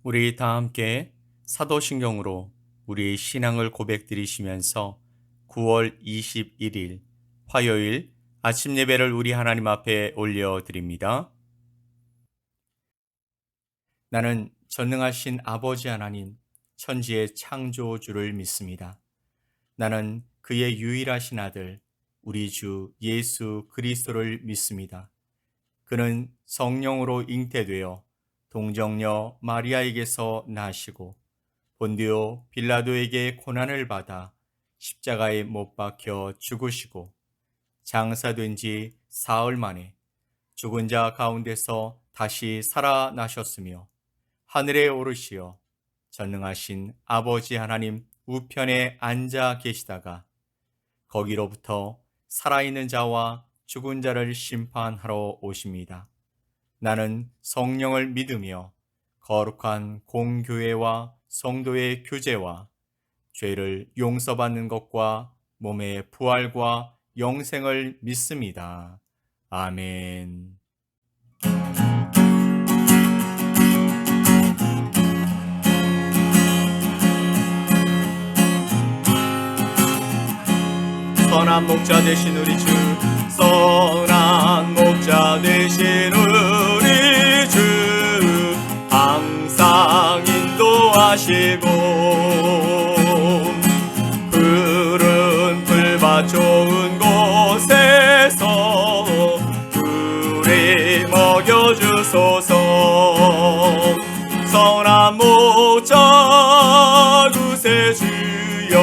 우리 다 함께 사도신경으로 우리 신앙을 고백드리시면서 9월 21일 화요일 아침 예배를 우리 하나님 앞에 올려드립니다. 나는 전능하신 아버지 하나님, 천지의 창조주를 믿습니다. 나는 그의 유일하신 아들, 우리 주 예수 그리스도를 믿습니다. 그는 성령으로 잉태되어 동정녀 마리아에게서 나시고 본디오 빌라도에게 고난을 받아 십자가에 못 박혀 죽으시고 장사된 지 사흘 만에 죽은 자 가운데서 다시 살아나셨으며 하늘에 오르시어 전능하신 아버지 하나님 우편에 앉아 계시다가 거기로부터 살아있는 자와 죽은 자를 심판하러 오십니다. 나는 성령을 믿으며 거룩한 공교회와 성도의 교제와 죄를 용서받는 것과 몸의 부활과 영생을 믿습니다. 아멘. 선한 목자 되신 우리 주, 선한 목자 되신 우리 주, 항상 인도하시고 푸른 풀밭 좋은 곳에서 우리 먹여주소서. 선한 목자 구세주여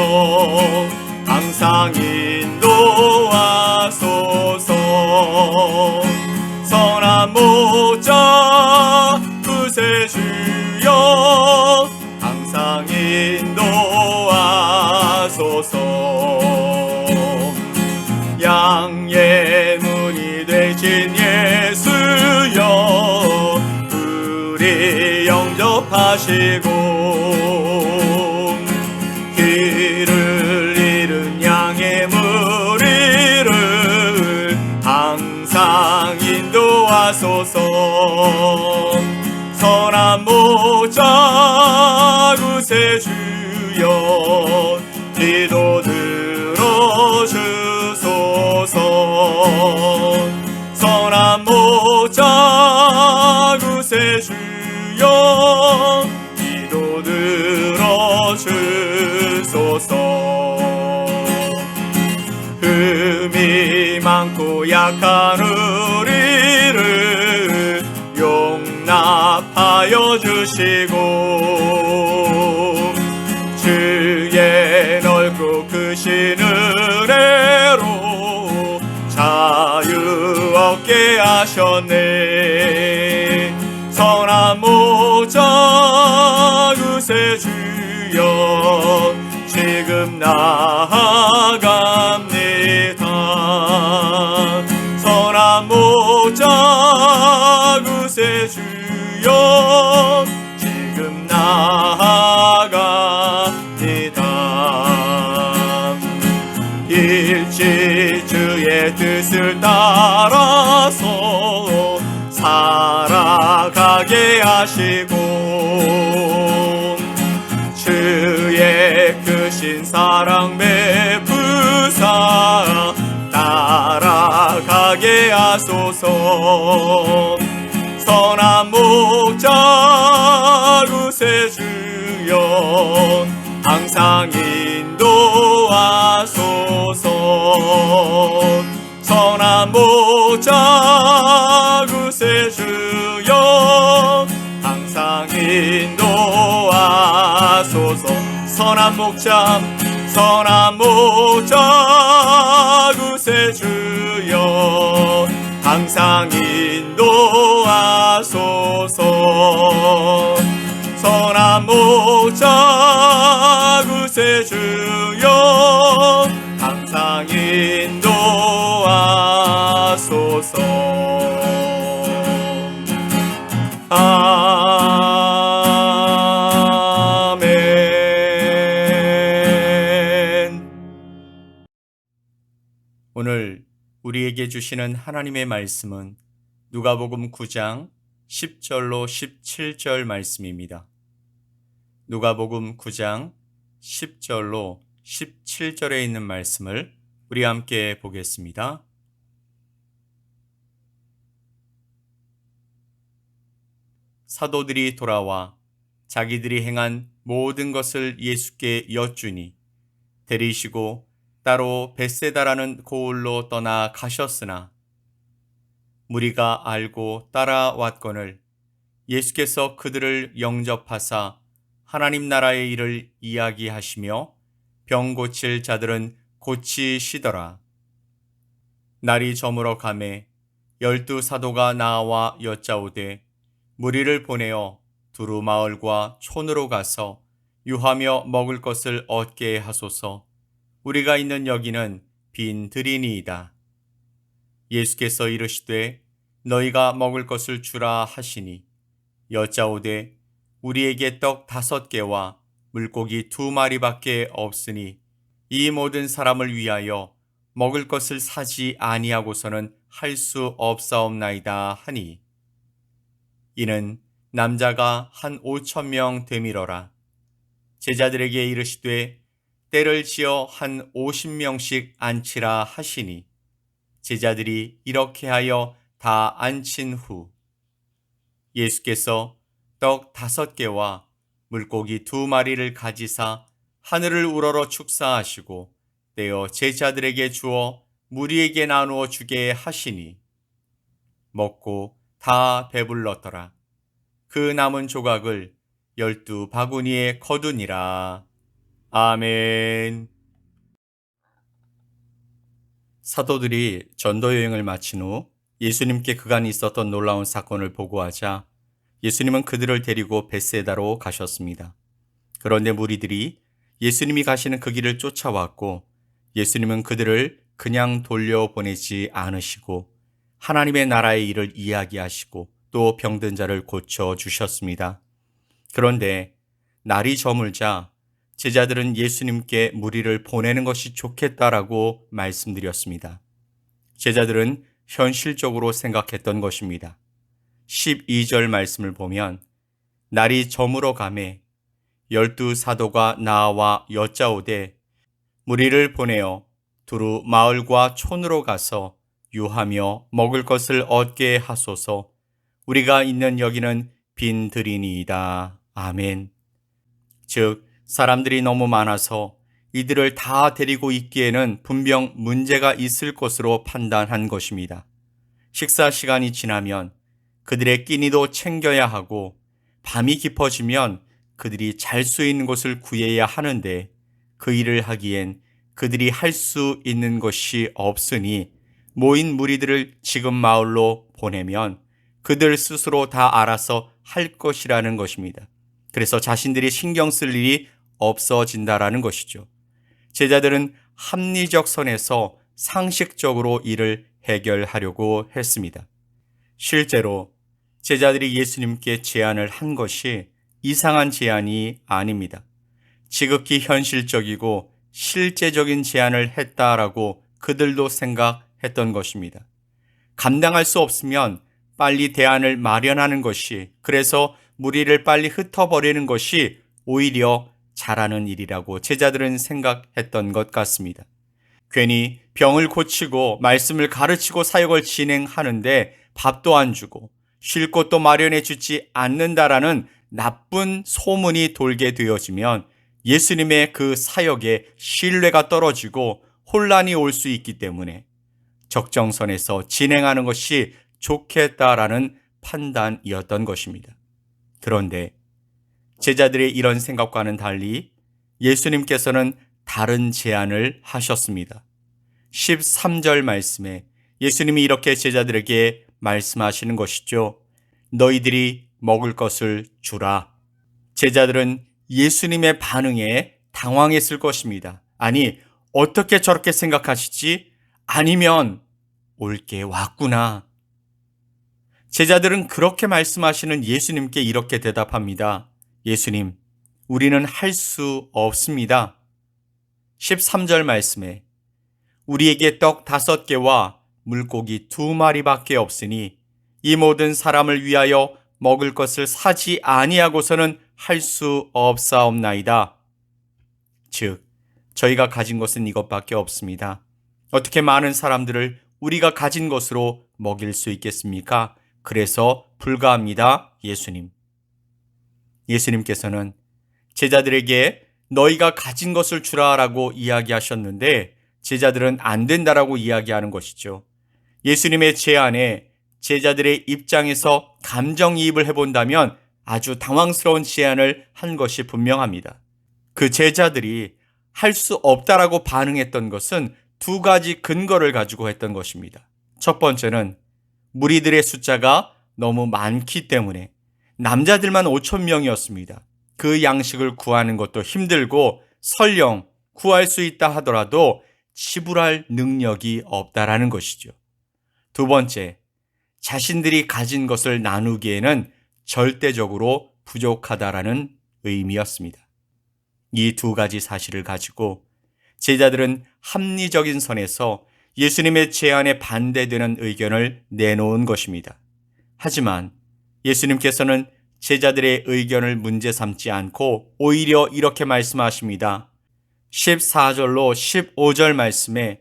항상 인도하소서. 선한 목자 구세주여 항상 인도하소서. 양의 문이 되신 예수여 우리 영접하시고 길을 잃은 양의 무리를 항상 인도하소서. 선한 목자 구세주여 기도 들어주소서. 선한 목자 구세주여 기도 들어주소서. 흠이 많고 약한 우리를 용납하여 주시고 주의 넓고 크신 은혜로 자유 얻게 하셨네. 선한 목자 구세주여 지금 나아갑니다. 선한 목자 구세주여 지금 나아갑니다. 일찍 주의 뜻을 따라서 살아가게 하시고 주의 크신 사랑 베푸사 따라가게 하소서. 선한 목자 구세주여 항상 인도하소서. 선한 목자 구세주여 항상 인도하소서. 선한 목자 구세주여 항상 인도하소서. 선한 목자 구세주여 항상 인도하소서. 아멘. 오늘 우리에게 주시는 하나님의 말씀은 누가복음 9장 10절로 17절 말씀입니다. 누가복음 9장 10절로 17절에 있는 말씀을 우리 함께 보겠습니다. 사도들이 돌아와 자기들이 행한 모든 것을 예수께 여쭈니 데리시고 따로 벳세다라는 고을로 떠나 가셨으나 무리가 알고 따라왔거늘 예수께서 그들을 영접하사 하나님 나라의 일을 이야기하시며 병 고칠 자들은 고치시더라. 날이 저물어 가매 12 사도가 나와 여짜오되 무리를 보내어 두루 마을과 촌으로 가서 유하며 먹을 것을 얻게 하소서. 우리가 있는 여기는 빈 들이니이다. 예수께서 이르시되 너희가 먹을 것을 주라 하시니 여짜오되 우리에게 떡 5개와 물고기 2마리밖에 없으니 이 모든 사람을 위하여 먹을 것을 사지 아니하고서는 할 수 없사옵나이다 하니 이는 남자가 한 5,000명 되밀어라. 제자들에게 이르시되 때를 지어 한 50명씩 앉히라 하시니 제자들이 이렇게 하여 다 앉힌 후 예수께서 떡 5개와 물고기 2마리를 가지사 하늘을 우러러 축사하시고 떼어 제자들에게 주어 무리에게 나누어 주게 하시니 먹고 다 배불렀더라. 그 남은 조각을 12 바구니에 거두니라. 아멘. 사도들이 전도 여행을 마친 후 예수님께 그간 있었던 놀라운 사건을 보고하자 예수님은 그들을 데리고 벳세다로 가셨습니다. 그런데 무리들이 예수님이 가시는 그 길을 쫓아왔고 예수님은 그들을 그냥 돌려보내지 않으시고 하나님의 나라의 일을 이야기하시고 또 병든 자를 고쳐주셨습니다. 그런데 날이 저물자 제자들은 예수님께 무리를 보내는 것이 좋겠다라고 말씀드렸습니다. 제자들은 현실적으로 생각했던 것입니다. 12절 말씀을 보면 날이 저물어 가매 12 사도가 나와 여짜오되 무리를 보내어 두루 마을과 촌으로 가서 유하며 먹을 것을 얻게 하소서. 우리가 있는 여기는 빈 들이니이다. 아멘. 즉 사람들이 너무 많아서 이들을 다 데리고 있기에는 분명 문제가 있을 것으로 판단한 것입니다. 식사 시간이 지나면 그들의 끼니도 챙겨야 하고 밤이 깊어지면 그들이 잘 수 있는 곳을 구해야 하는데 그 일을 하기엔 그들이 할 수 있는 것이 없으니 모인 무리들을 지금 마을로 보내면 그들 스스로 다 알아서 할 것이라는 것입니다. 그래서 자신들이 신경 쓸 일이 없어진다라는 것이죠. 제자들은 합리적 선에서 상식적으로 일을 해결하려고 했습니다. 실제로 제자들이 예수님께 제안을 한 것이 이상한 제안이 아닙니다. 지극히 현실적이고 실제적인 제안을 했다라고 그들도 생각했던 것입니다. 감당할 수 없으면 빨리 대안을 마련하는 것이, 그래서 무리를 빨리 흩어버리는 것이 오히려 잘하는 일이라고 제자들은 생각했던 것 같습니다. 괜히 병을 고치고 말씀을 가르치고 사역을 진행하는데 밥도 안 주고 쉴 곳도 마련해 주지 않는다라는 나쁜 소문이 돌게 되어지면 예수님의 그 사역에 신뢰가 떨어지고 혼란이 올 수 있기 때문에 적정선에서 진행하는 것이 좋겠다라는 판단이었던 것입니다. 그런데 제자들의 이런 생각과는 달리 예수님께서는 다른 제안을 하셨습니다. 13절 말씀에 예수님이 이렇게 제자들에게 말씀하시는 것이죠. 너희들이 먹을 것을 주라. 제자들은 예수님의 반응에 당황했을 것입니다. 아니, 어떻게 저렇게 생각하시지? 아니면 올 게 왔구나. 제자들은 그렇게 말씀하시는 예수님께 이렇게 대답합니다. 예수님, 우리는 할 수 없습니다. 13절 말씀에 우리에게 떡 5개와 물고기 2마리밖에 없으니 이 모든 사람을 위하여 먹을 것을 사지 아니하고서는 할 수 없사옵나이다. 즉, 저희가 가진 것은 이것밖에 없습니다. 어떻게 많은 사람들을 우리가 가진 것으로 먹일 수 있겠습니까? 그래서 불가합니다, 예수님. 예수님께서는 제자들에게 너희가 가진 것을 주라라고 이야기하셨는데 제자들은 안 된다라고 이야기하는 것이죠. 예수님의 제안에 제자들의 입장에서 감정이입을 해본다면 아주 당황스러운 제안을 한 것이 분명합니다. 그 제자들이 할 수 없다라고 반응했던 것은 두 가지 근거를 가지고 했던 것입니다. 첫 번째는 무리들의 숫자가 너무 많기 때문에 남자들만 5천 명이었습니다. 그 양식을 구하는 것도 힘들고 설령 구할 수 있다 하더라도 지불할 능력이 없다라는 것이죠. 두 번째, 자신들이 가진 것을 나누기에는 절대적으로 부족하다라는 의미였습니다. 이 두 가지 사실을 가지고 제자들은 합리적인 선에서 예수님의 제안에 반대되는 의견을 내놓은 것입니다. 하지만 예수님께서는 제자들의 의견을 문제 삼지 않고 오히려 이렇게 말씀하십니다. 14절로 15절 말씀에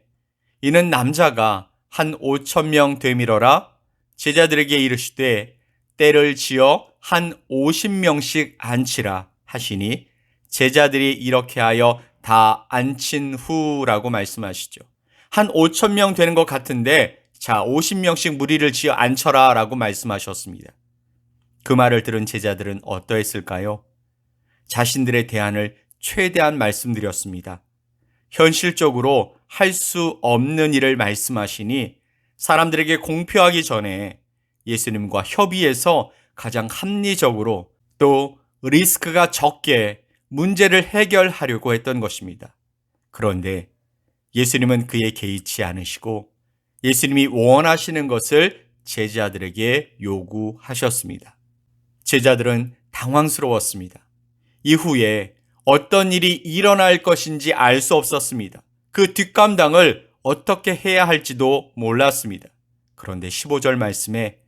이는 남자가 한 5천 명 되밀어라 제자들에게 이르시되 때를 지어 한 50명씩 앉히라 하시니 제자들이 이렇게 하여 다 앉힌 후라고 말씀하시죠. 한 5천 명 되는 것 같은데 자 50명씩 무리를 지어 앉혀라 라고 말씀하셨습니다. 그 말을 들은 제자들은 어떠했을까요? 자신들의 대안을 최대한 말씀드렸습니다. 현실적으로 할 수 없는 일을 말씀하시니 사람들에게 공표하기 전에 예수님과 협의해서 가장 합리적으로 또 리스크가 적게 문제를 해결하려고 했던 것입니다. 그런데 예수님은 그에 개의치 않으시고 예수님이 원하시는 것을 제자들에게 요구하셨습니다. 제자들은 당황스러웠습니다. 이후에 어떤 일이 일어날 것인지 알 수 없었습니다. 그 뒷감당을 어떻게 해야 할지도 몰랐습니다. 그런데 15절 말씀에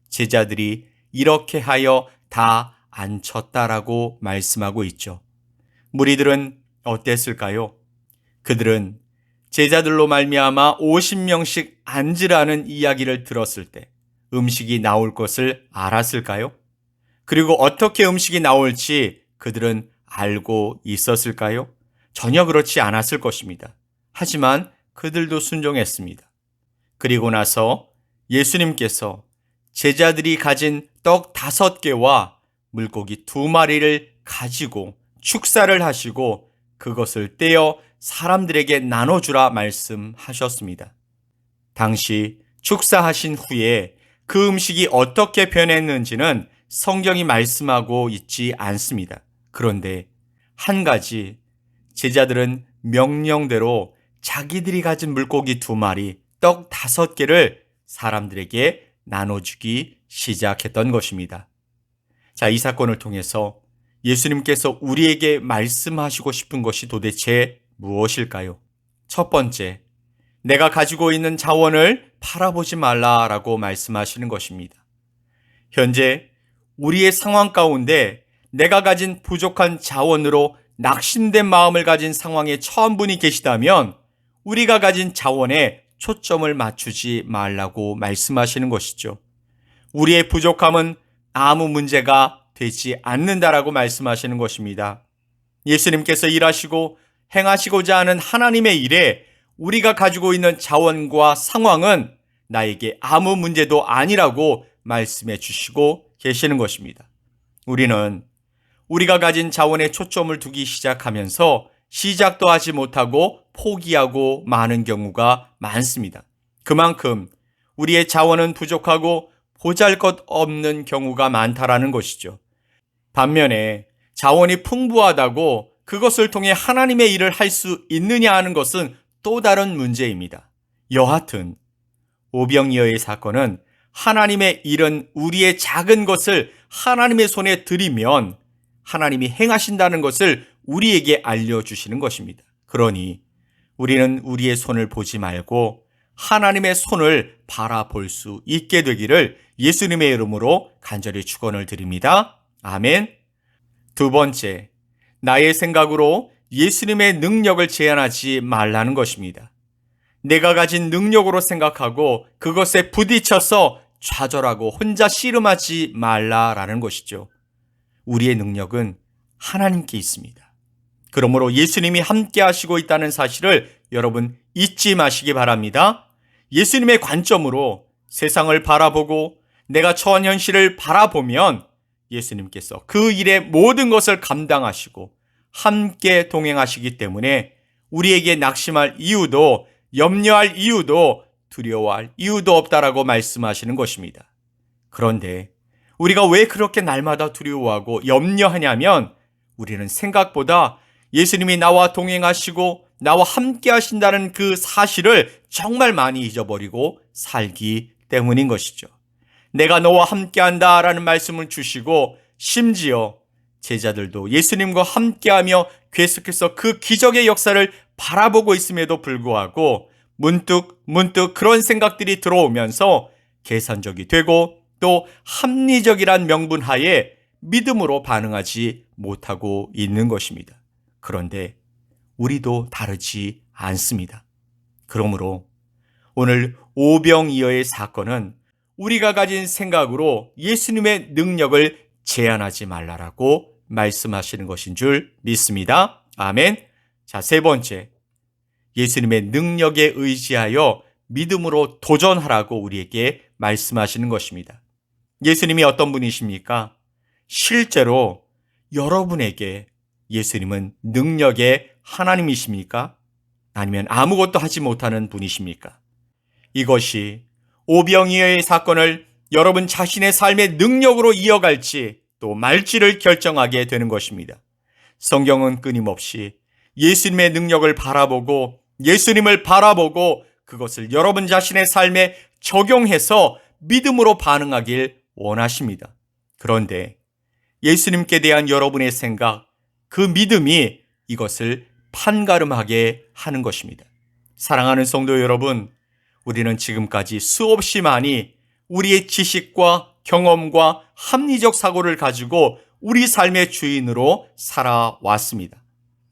제자들이 이렇게 하여 다 앉혔다라고 말씀하고 있죠. 무리들은 어땠을까요? 그들은 제자들로 말미암아 50명씩 앉으라는 이야기를 들었을 때 음식이 나올 것을 알았을까요? 그리고 어떻게 음식이 나올지 그들은 알고 있었을까요? 전혀 그렇지 않았을 것입니다. 하지만 그들도 순종했습니다. 그리고 나서 예수님께서 제자들이 가진 떡 5개와 물고기 2마리를 가지고 축사를 하시고 그것을 떼어 사람들에게 나눠주라 말씀하셨습니다. 당시 축사하신 후에 그 음식이 어떻게 변했는지는 성경이 말씀하고 있지 않습니다. 그런데 한 가지 제자들은 명령대로 자기들이 가진 물고기 2마리, 떡 5개를 사람들에게 나눠주기 시작했던 것입니다. 자, 이 사건을 통해서 예수님께서 우리에게 말씀하시고 싶은 것이 도대체 무엇일까요? 첫 번째, 내가 가지고 있는 자원을 팔아보지 말라라고 말씀하시는 것입니다. 현재 우리의 상황 가운데 내가 가진 부족한 자원으로 낙심된 마음을 가진 상황에 처한 분이 계시다면 우리가 가진 자원에 초점을 맞추지 말라고 말씀하시는 것이죠. 우리의 부족함은 아무 문제가 되지 않는다라고 말씀하시는 것입니다. 예수님께서 일하시고 행하시고자 하는 하나님의 일에 우리가 가지고 있는 자원과 상황은 나에게 아무 문제도 아니라고 말씀해 주시고 계시는 것입니다. 우리는 우리가 가진 자원에 초점을 두기 시작하면서 시작도 하지 못하고 포기하고 마는 경우가 많습니다. 그만큼 우리의 자원은 부족하고 보잘것없는 경우가 많다라는 것이죠. 반면에 자원이 풍부하다고 그것을 통해 하나님의 일을 할 수 있느냐 하는 것은 또 다른 문제입니다. 여하튼 오병이어의 사건은 하나님의 일은 우리의 작은 것을 하나님의 손에 드리면 하나님이 행하신다는 것을 우리에게 알려주시는 것입니다. 그러니 우리는 우리의 손을 보지 말고 하나님의 손을 바라볼 수 있게 되기를 예수님의 이름으로 간절히 축원을 드립니다. 아멘. 두 번째, 나의 생각으로 예수님의 능력을 제한하지 말라는 것입니다. 내가 가진 능력으로 생각하고 그것에 부딪혀서 좌절하고 혼자 씨름하지 말라라는 것이죠. 우리의 능력은 하나님께 있습니다. 그러므로 예수님이 함께 하시고 있다는 사실을 여러분 잊지 마시기 바랍니다. 예수님의 관점으로 세상을 바라보고 내가 처한 현실을 바라보면 예수님께서 그 일의 모든 것을 감당하시고 함께 동행하시기 때문에 우리에게 낙심할 이유도 염려할 이유도 두려워할 이유도 없다라고 말씀하시는 것입니다. 그런데 우리가 왜 그렇게 날마다 두려워하고 염려하냐면 우리는 생각보다 예수님이 나와 동행하시고 나와 함께 하신다는 그 사실을 정말 많이 잊어버리고 살기 때문인 것이죠. 내가 너와 함께 한다라는 말씀을 주시고 심지어 제자들도 예수님과 함께하며 계속해서 그 기적의 역사를 바라보고 있음에도 불구하고 문득 그런 생각들이 들어오면서 계산적이 되고 또 합리적이란 명분하에 믿음으로 반응하지 못하고 있는 것입니다. 그런데 우리도 다르지 않습니다. 그러므로 오늘 오병이어의 사건은 우리가 가진 생각으로 예수님의 능력을 제한하지 말라라고 말씀하시는 것인 줄 믿습니다. 아멘. 자, 세 번째, 예수님의 능력에 의지하여 믿음으로 도전하라고 우리에게 말씀하시는 것입니다. 예수님이 어떤 분이십니까? 실제로 여러분에게 예수님은 능력의 하나님이십니까? 아니면 아무것도 하지 못하는 분이십니까? 이것이 오병이어의 사건을 여러분 자신의 삶의 능력으로 이어갈지 또 말지를 결정하게 되는 것입니다. 성경은 끊임없이 예수님의 능력을 바라보고 예수님을 바라보고 그것을 여러분 자신의 삶에 적용해서 믿음으로 반응하길 원하십니다. 그런데 예수님께 대한 여러분의 생각, 그 믿음이 이것을 판가름하게 하는 것입니다. 사랑하는 성도 여러분, 우리는 지금까지 수없이 많이 우리의 지식과 경험과 합리적 사고를 가지고 우리 삶의 주인으로 살아왔습니다.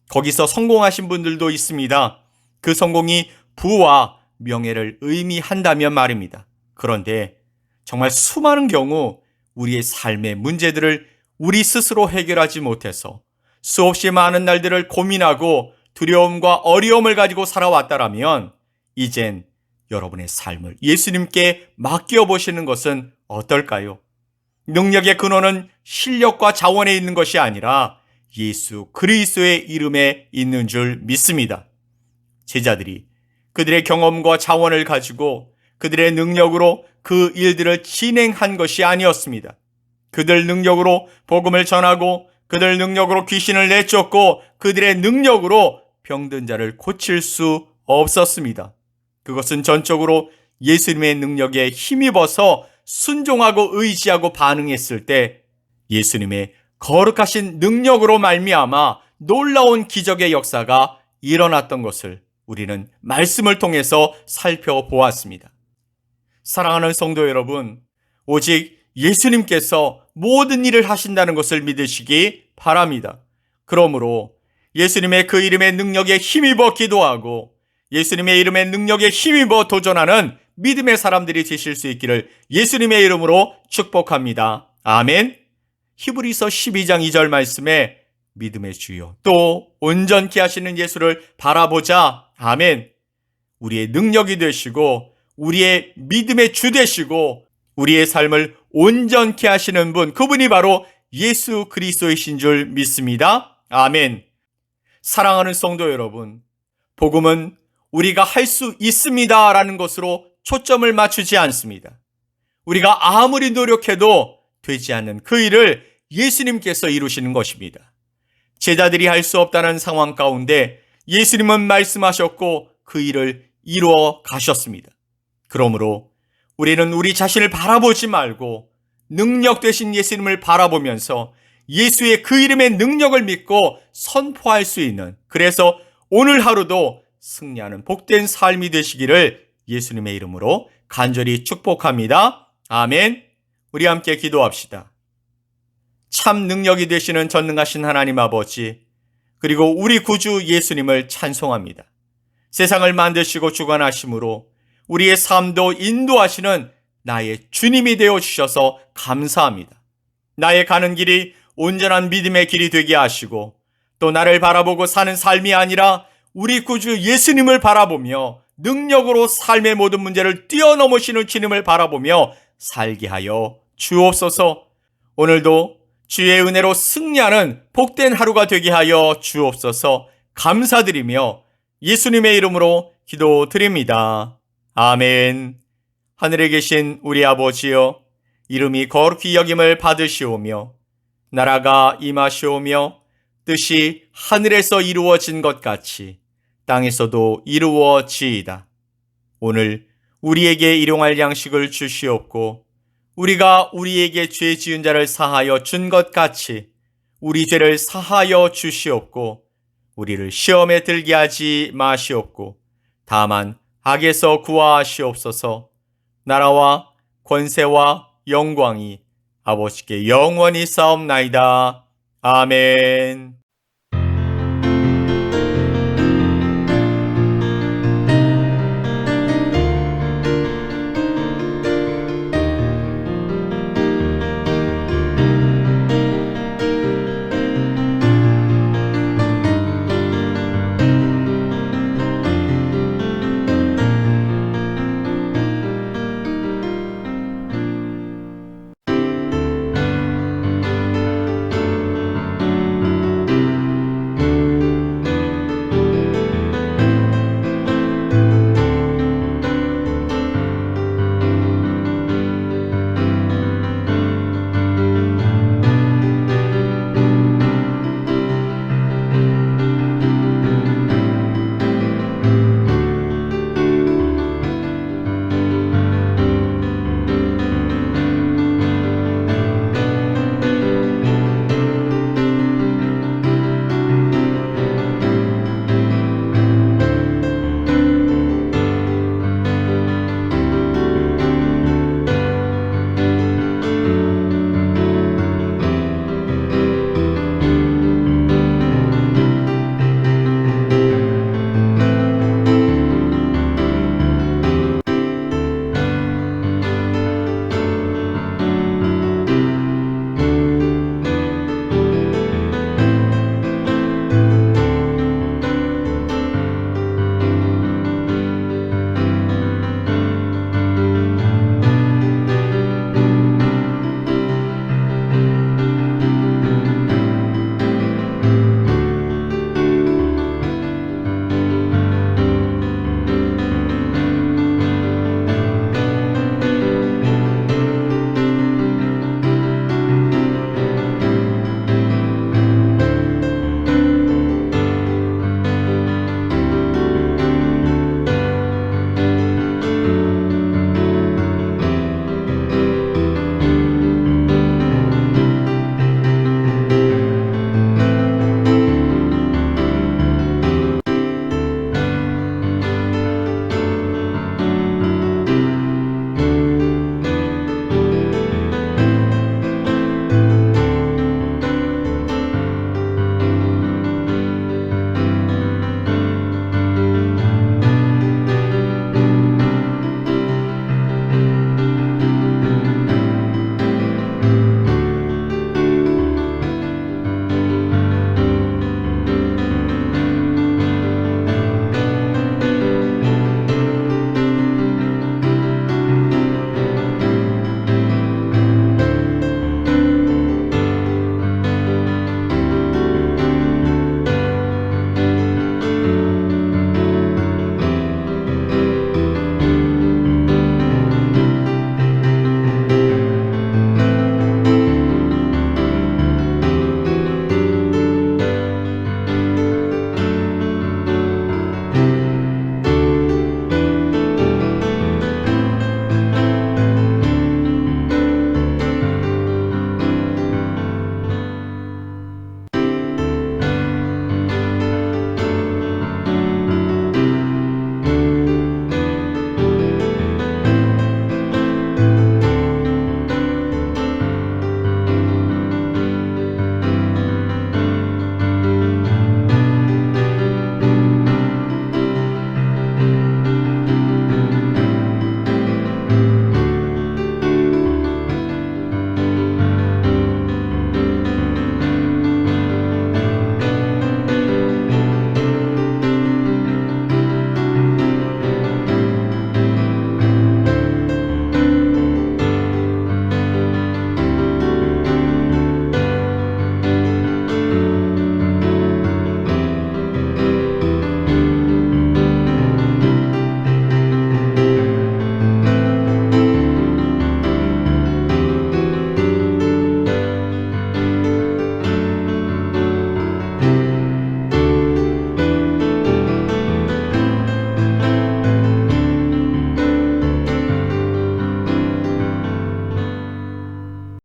거기서 성공하신 분들도 있습니다. 그 성공이 부와 명예를 의미한다면 말입니다. 그런데 정말 수많은 경우 우리의 삶의 문제들을 우리 스스로 해결하지 못해서 수없이 많은 날들을 고민하고 두려움과 어려움을 가지고 살아왔다라면 이젠 여러분의 삶을 예수님께 맡겨보시는 것은 어떨까요? 능력의 근원은 실력과 자원에 있는 것이 아니라 예수 그리스도의 이름에 있는 줄 믿습니다. 제자들이 그들의 경험과 자원을 가지고 그들의 능력으로 그 일들을 진행한 것이 아니었습니다. 그들 능력으로 복음을 전하고 그들 능력으로 귀신을 내쫓고 그들의 능력으로 병든 자를 고칠 수 없었습니다. 그것은 전적으로 예수님의 능력에 힘입어서 순종하고 의지하고 반응했을 때 예수님의 거룩하신 능력으로 말미암아 놀라운 기적의 역사가 일어났던 것을 우리는 말씀을 통해서 살펴보았습니다. 사랑하는 성도 여러분, 오직 예수님께서 모든 일을 하신다는 것을 믿으시기 바랍니다. 그러므로 예수님의 그 이름의 능력에 힘입어 기도하고 예수님의 이름의 능력에 힘입어 도전하는 믿음의 사람들이 되실 수 있기를 예수님의 이름으로 축복합니다. 아멘. 히브리서 12장 2절 말씀에 믿음의 주요 또 온전케 하시는 예수를 바라보자. 아멘. 우리의 능력이 되시고 우리의 믿음의 주 되시고 우리의 삶을 온전케 하시는 분, 그분이 바로 예수 그리스도이신 줄 믿습니다. 아멘. 사랑하는 성도 여러분, 복음은 우리가 할 수 있습니다 라는 것으로 초점을 맞추지 않습니다. 우리가 아무리 노력해도 되지 않는 그 일을 예수님께서 이루시는 것입니다. 제자들이 할 수 없다는 상황 가운데 예수님은 말씀하셨고 그 일을 이루어 가셨습니다. 그러므로 우리는 우리 자신을 바라보지 말고 능력 되신 예수님을 바라보면서 예수의 그 이름의 능력을 믿고 선포할 수 있는, 그래서 오늘 하루도 승리하는 복된 삶이 되시기를 예수님의 이름으로 간절히 축복합니다. 아멘. 우리 함께 기도합시다. 참 능력이 되시는 전능하신 하나님 아버지, 그리고 우리 구주 예수님을 찬송합니다. 세상을 만드시고 주관하심으로 우리의 삶도 인도하시는 나의 주님이 되어 주셔서 감사합니다. 나의 가는 길이 온전한 믿음의 길이 되게 하시고 또 나를 바라보고 사는 삶이 아니라 우리 구주 예수님을 바라보며 능력으로 삶의 모든 문제를 뛰어넘으시는 주님을 바라보며 살게 하여 주옵소서. 오늘도 주의 은혜로 승리하는 복된 하루가 되게 하여 주옵소서. 감사드리며 예수님의 이름으로 기도드립니다. 아멘. 하늘에 계신 우리 아버지여, 이름이 거룩히 여김을 받으시오며 나라가 임하시오며 뜻이 하늘에서 이루어진 것 같이 땅에서도 이루어지이다. 오늘 우리에게 일용할 양식을 주시옵고 우리가 우리에게 죄 지은 자를 사하여 준 것 같이 우리 죄를 사하여 주시옵고 우리를 시험에 들게 하지 마시옵고 다만 악에서 구하시옵소서. 나라와 권세와 영광이 아버지께 영원히 싸움나이다. 아멘.